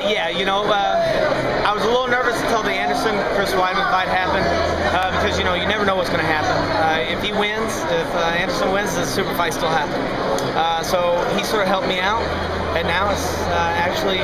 Yeah, I was a little nervous until the Anderson-Chris Weidman fight happened because, you never know what's going to happen. If he wins, if Anderson wins, the super fight still happen. So he sort of helped me out, and now it's actually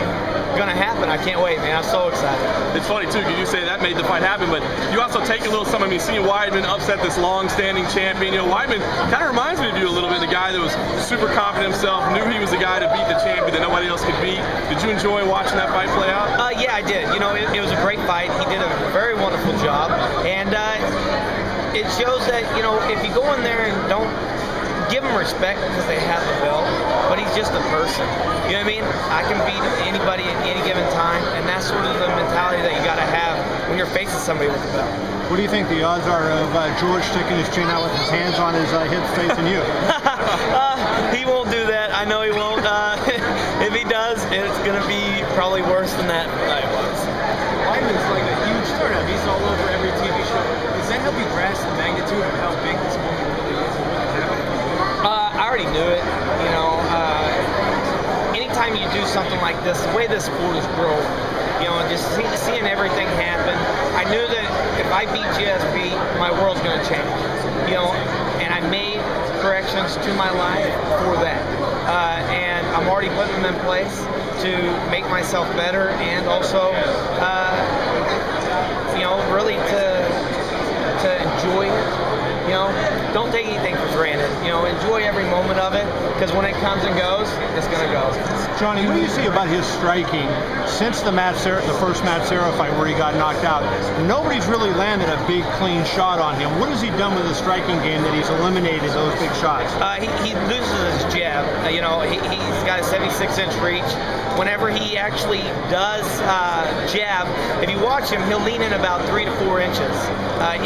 going to happen. I can't wait, man. I'm so excited. It's funny, too, because you say that made the fight happen, but you also take a little something. I mean, seeing Weidman upset this long-standing champion. Weidman kind of reminds me of you a little bit, the guy that was super confident himself, knew he was the guy to beat the champion that nobody else could beat. Did you enjoy watching that fight play out? Yeah, I did. It was a great fight. He did a very wonderful job, and it shows that, if you go in there and don't give him respect because they have the belt, but he's just a person. You know what I mean? I can beat anybody at any given time, and that's sort of the mentality that you got to have when you're facing somebody with the belt. What do you think the odds are of George sticking his chin out with his hands on his hips facing you? He won't do that. I know he won't. If he does, it's going to be probably worse than that fight was. Weidman's like a huge turnout. He's all over every TV show. Does that help you grasp the magnitude of how big this moment really is and what can happen? I already knew it. Anytime you do something like this, the way this sport is growing, just seeing everything happen, I knew that if I beat GSP, my world's going to change. And I made corrections to my life for that. And I'm already putting them in place to make myself better, and also, really to enjoy it. Don't take anything for granted. Enjoy every moment of it, because when it comes and goes, it's going to go. Johnny, what do you see about his striking since the first Matt Serra fight where he got knocked out? Nobody's really landed a big, clean shot on him. What has he done with his striking game that he's eliminated those big shots? He loses his jab. He's got a 76-inch reach. Whenever he actually does jab, if you watch him, he'll lean in about 3 to 4 inches.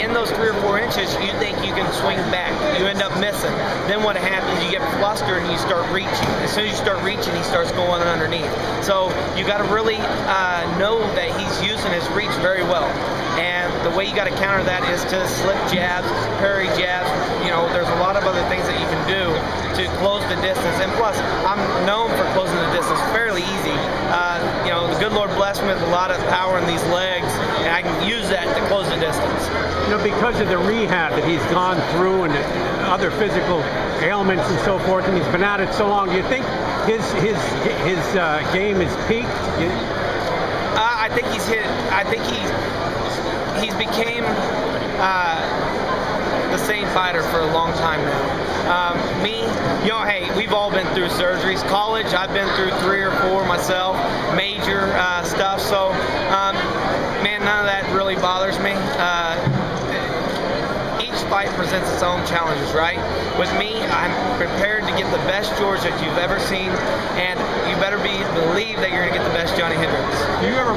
In those 3 or 4 inches, you think you can swing back. You end up missing. Then what happens, you get flustered and you start reaching. As soon as you start reaching, he starts going underneath. So you got to really know that he's using his reach very well. And the way you got to counter that is to slip jabs, parry jabs. There's a lot of other things that you can do to close the distance. And plus, I'm known for closing the distance fairly easy. The good Lord blessed me with a lot of power in these legs, and I can use that to close the distance. Because of the rehab that he's gone through and other physical ailments and so forth, and he's been at it so long, do you think his game is peaked? I think he's hit. I think he's became the same fighter for a long time now. Hey, we've all been through surgeries. College, I've been through 3 or 4 myself, major stuff. So, man, none of that really bothers me. Each fight presents its own challenges, right? With me, I'm prepared to get the best George that you've ever seen, and you better believe that you're going to get the best Johnny Hendricks. Do you ever